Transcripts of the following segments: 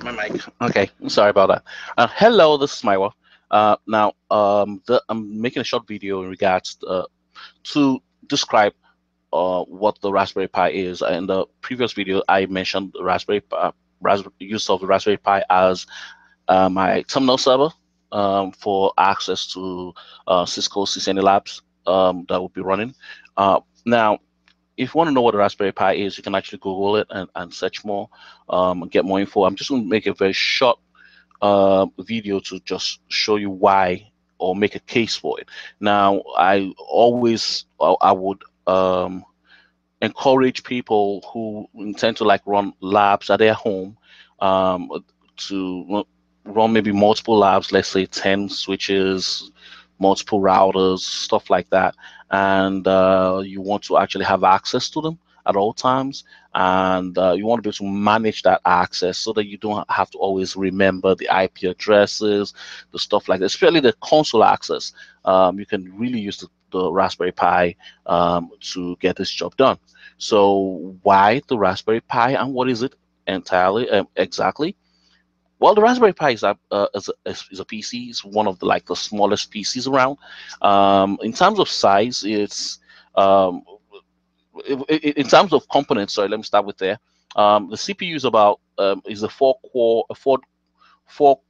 My mic. Okay, I'm sorry about that. Hello, this is Maiwa. I'm making a short video in regards to describe what the Raspberry Pi is. In the previous video, I mentioned the use of the Raspberry Pi as my terminal server for access to Cisco CCNA labs that will be running. Now, if you want to know what a Raspberry Pi is, you can actually Google it and search more and get more info. I'm just going to make a very short video to just show you why or make a case for it. Now, I would encourage people who intend to like run labs at their home um, to run maybe multiple labs, let's say 10 switches, multiple routers, stuff like that, and you want to actually have access to them at all times, and you want to be able to manage that access so that you don't have to always remember the IP addresses, the stuff like that, especially the console access. You can really use the Raspberry Pi to get this job done. So why the Raspberry Pi and what is it entirely exactly? Well, the Raspberry Pi is a PC. It's one of the smallest PCs around. In terms of size, it's um, in terms of components. Sorry, let me start with there. The CPU is a four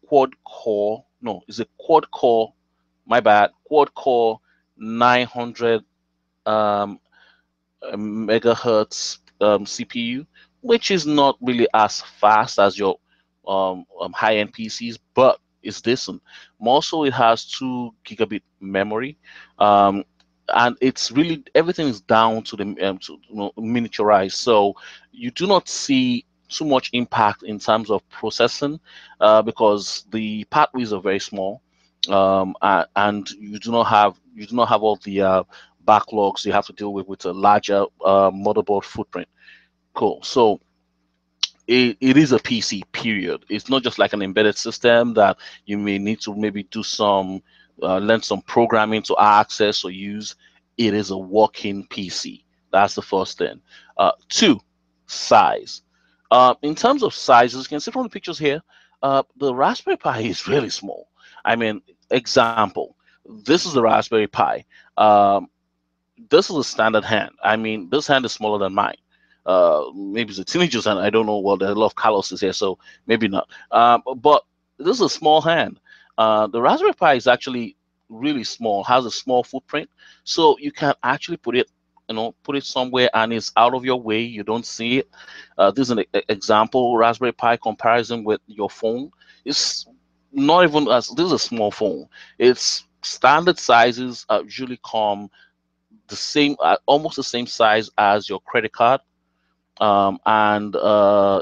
quad core. No, is a quad core. My bad. Quad core 900 um, megahertz CPU, which is not really as fast as your high-end PCs, but it's decent. More so, it has 2 gigabit memory, um, and it's really everything is down to the miniaturized. So you do not see too much impact in terms of processing because the pathways are very small, and you do not have all the backlogs you have to deal with a larger motherboard footprint. Cool. So it is a PC, period. It's not just like an embedded system that you may need to maybe do some learn some programming to access or use. It is a working PC. That's the first thing. Two, size. In terms of sizes, you can see from the pictures here, the Raspberry Pi is really small. I mean, example, this is the Raspberry Pi. Um, this is a standard hand. I mean, this hand is smaller than mine. Maybe it's a teenager's hand. I don't know. Well, there are a lot of calluses here, so maybe not. But this is a small hand. The Raspberry Pi is actually really small, has a small footprint, so you can actually put it somewhere and it's out of your way. You don't see it. This is an example Raspberry Pi comparison with your phone. It's not even as this is a small phone. It's standard sizes usually come the same, almost the same size as your credit card, and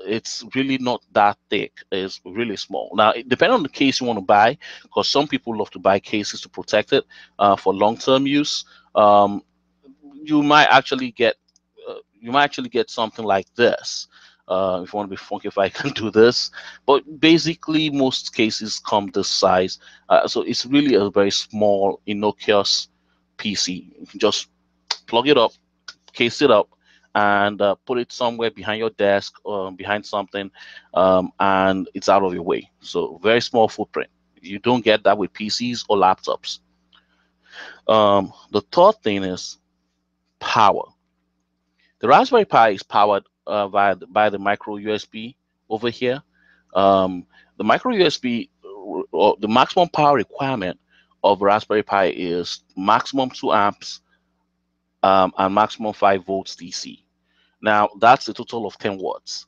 it's really not that thick. It's really small. Now, depending on the case you want to buy, because some people love to buy cases to protect it for long-term use. Um, you might actually get something like this. If you want to be funky, if I can do this, but basically most cases come this size, so it's really a very small, innocuous PC. You can just plug it up, case it up, and put it somewhere behind your desk or behind something, and it's out of your way. So very small footprint. You don't get that with PCs or laptops. The third thing is power. The Raspberry Pi is powered by the micro USB over here. The micro USB, or the maximum power requirement of Raspberry Pi is maximum 2 amps and maximum 5 volts DC. Now, that's a total of 10 watts.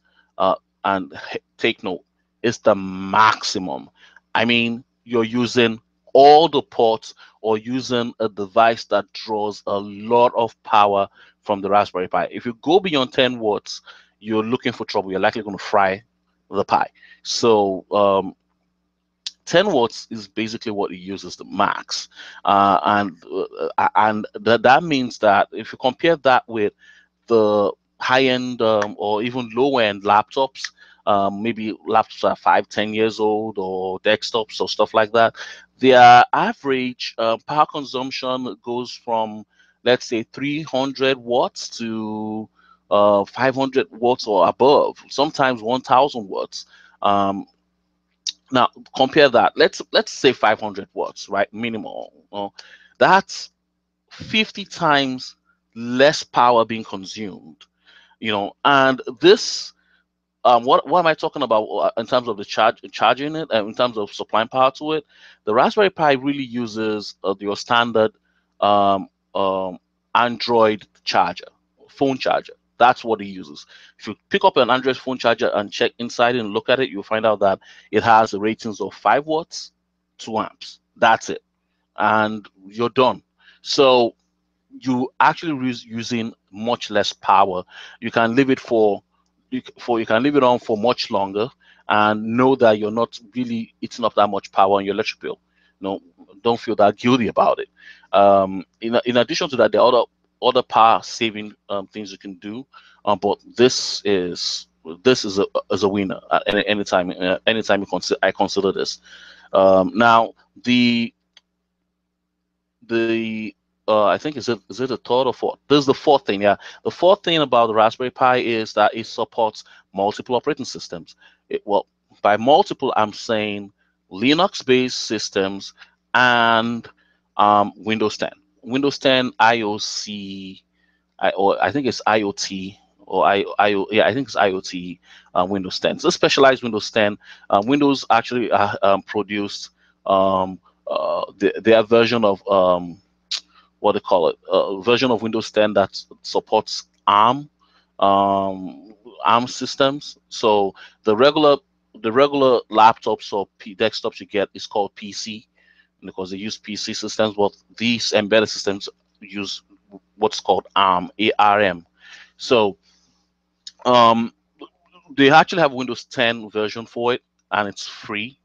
And take note, it's the maximum. I mean, you're using all the ports or using a device that draws a lot of power from the Raspberry Pi. If you go beyond 10 watts, you're looking for trouble. You're likely going to fry the Pi. So 10 watts is basically what it uses the max, and that means that if you compare that with the high-end or even low-end laptops, maybe laptops are 5, 10 years old, or desktops or stuff like that, their average power consumption goes from, let's say, 300 watts to 500 watts or above, sometimes 1000 watts. Now compare that. Let's say 500 watts, right? Minimal. That's 50 times less power being consumed. And this what am I talking about in terms of the charging it, in terms of supplying power to it? The Raspberry Pi really uses your standard um, um, Android charger, phone charger. That's what it uses. If you pick up an Android phone charger and check inside and look at it, you'll find out that it has ratings of 5 watts, 2 amps. That's it, and you're done. So you actually using much less power. You can leave it you can leave it on for much longer and know that you're not really eating up that much power on your electric bill. No, don't feel that guilty about it. In addition to that, there are other power saving things you can do, but this is a winner at anytime I consider this. Now the I think is it a third or fourth? This is the fourth thing. Yeah, the fourth thing about the Raspberry Pi is that it supports multiple operating systems. Well, by multiple, I'm saying Linux-based systems and Windows 10. Windows 10 IOC, or I think it's IoT, or yeah, I think it's IoT. Windows 10. So specialized Windows 10. Windows actually produced their version of what they call it, a version of Windows 10 that supports um, ARM systems. So the regular the regular laptops or desktops you get is called PC because they use PC systems, but these embedded systems use what's called ARM. So um, they actually have Windows 10 version for it, and it's free.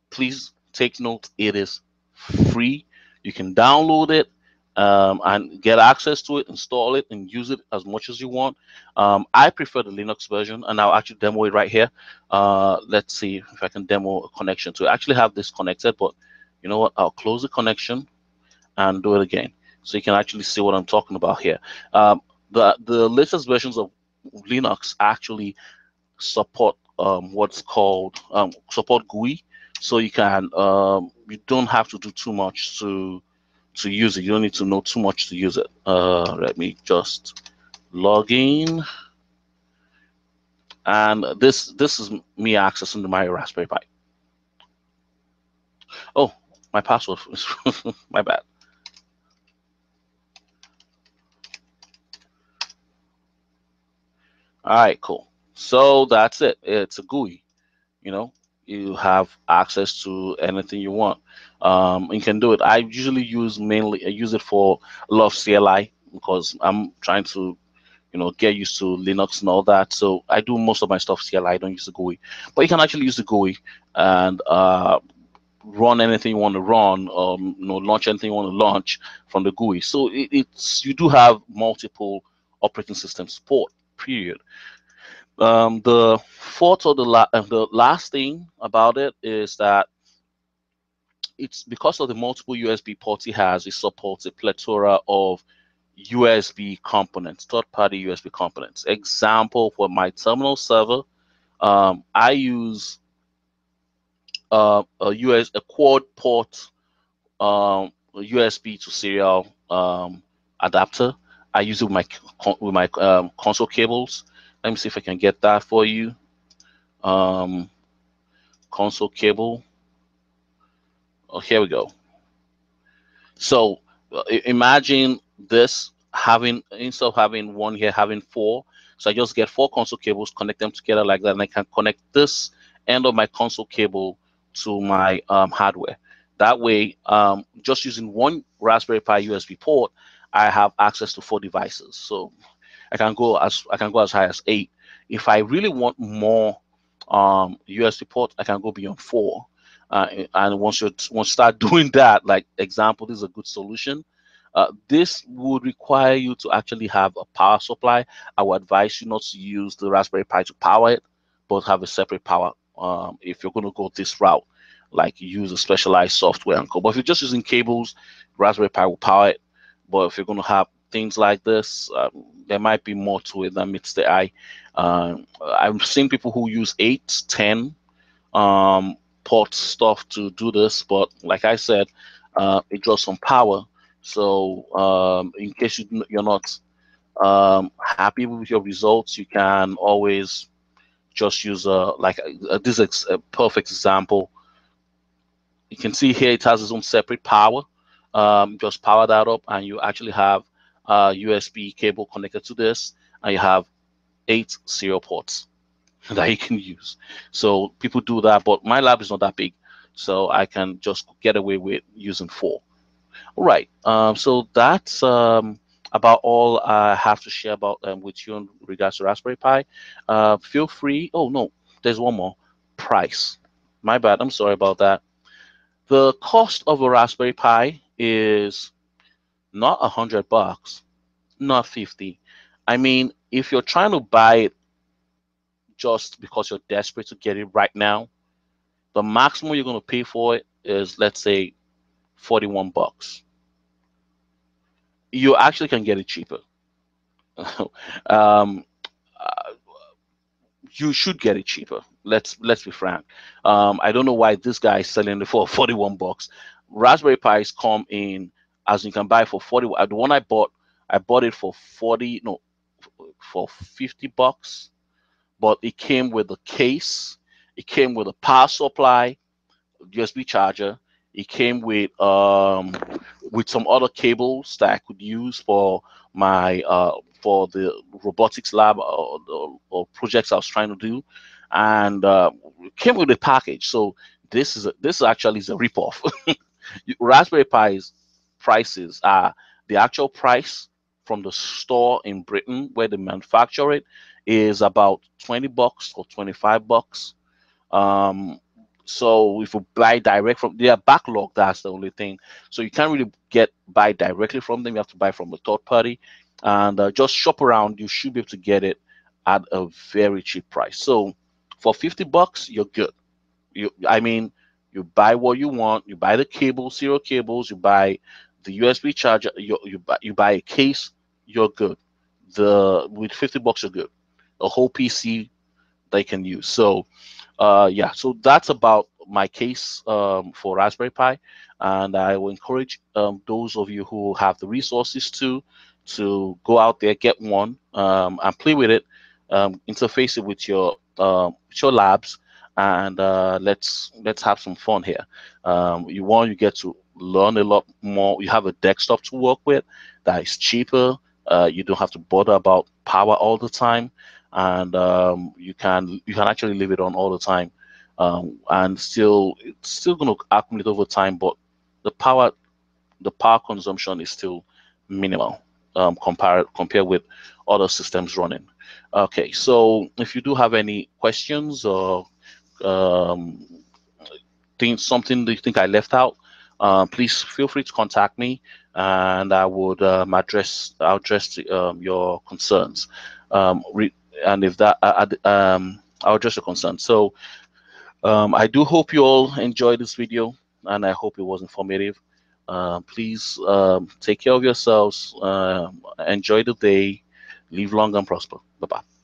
Please take note, it is free. You can download it and get access to it, install it, and use it as much as you want. I prefer the Linux version, and I'll actually demo it right here. Let's see if I can demo a connection to it. I actually have this connected, but you know what? I'll close the connection and do it again, so you can actually see what I'm talking about here. The latest versions of Linux actually support what's called support GUI, so you don't have to do too much to use it. You don't need to know too much to use it. Let me just log in, and this is me accessing my Raspberry Pi. Oh, my password. My bad. All right, cool. So that's it. It's a GUI. You know, you have access to anything you want. You can do it. I usually I use it for a lot of CLI because I'm trying to get used to Linux and all that. So I do most of my stuff CLI. I don't use the GUI, but you can actually use the GUI and run anything you want to run, launch anything you want to launch from the GUI. So you do have multiple operating system support. Period. The fourth or the last thing about it is that it's because of the multiple USB ports it has. It supports a plethora of USB components, third-party USB components. Example, for my terminal server, I use a quad port USB to serial adapter. I use it with my console cables. Let me see if I can get that for you. Um, Console cable. Oh, here we go. So imagine this having, instead of having one here, having four. So I just get four console cables, connect them together like that, and I can connect this end of my console cable to my hardware. That way, just using one Raspberry Pi USB port, I have access to four devices. So I can go as high as 8. If I really want more USB ports, I can go beyond 4. And once you start doing that, like example, this is a good solution. This would require you to actually have a power supply. I would advise you not to use the Raspberry Pi to power it, but have a separate power. If you're going to go this route, like use a specialized software and code. But if you're just using cables, Raspberry Pi will power it. But if you're going to have things like this, there might be more to it than meets the eye. I've seen people who use 8, 10. port stuff to do this, but like I said, it draws some power. So in case you're not happy with your results, you can always just use this is a perfect example. You can see here it has its own separate power. Just power that up, and you actually have a USB cable connected to this, and you have 8 serial ports that you can use. So people do that, but my lab is not that big, so I can just get away with using 4. All right. So that's about all I have to share about with you in regards to Raspberry Pi. Feel free. Oh no, there's one more. Price. My bad. I'm sorry about that. The cost of a Raspberry Pi is not $100, not 50. I mean, if you're trying to buy it just because you're desperate to get it right now, the maximum you're going to pay for it is, let's say, $41. You actually can get it cheaper. um, uh, you should get it cheaper. Let's be frank. I don't know why this guy is selling it for $41. Raspberry Pis come in as you can buy for 40. The one I bought it for 40. No, for $50. But it came with a case. It came with a power supply, USB charger. It came with some other cables that I could use my for the robotics lab or projects I was trying to do, and it came with a package. So this actually is a ripoff. Raspberry Pi's prices are the actual price from the store in Britain where they manufacture it is about $20 or $25. um, so if you buy direct from their backlog, that's the only thing. So you can't really buy directly from them. You have to buy from a third party, and just shop around. You should be able to get it at a very cheap price. So for $50, you're good. I mean, you buy what you want. You buy the cables, serial cables. You buy the USB charger. You buy a case. You're good. The with $50, you're good. A whole PC they can use. So yeah, so that's about my case for Raspberry Pi, and I will encourage those of you who have the resources to go out there, get one, and play with it, interface it with your labs, and let's have some fun here. You get to learn a lot more. You have a desktop to work with that is cheaper. You don't have to bother about power all the time, and you can actually leave it on all the time, and it's still going to accumulate over time, but the power the power consumption is still minimal, compared with other systems running. Okay, so if you do have any questions or um, something that you think I left out, please feel free to contact me, and I would I'll address your concerns. And if that, I'll address your concerns. So I do hope you all enjoyed this video, and I hope it was informative. Please take care of yourselves. Enjoy the day. Live long and prosper. Bye bye.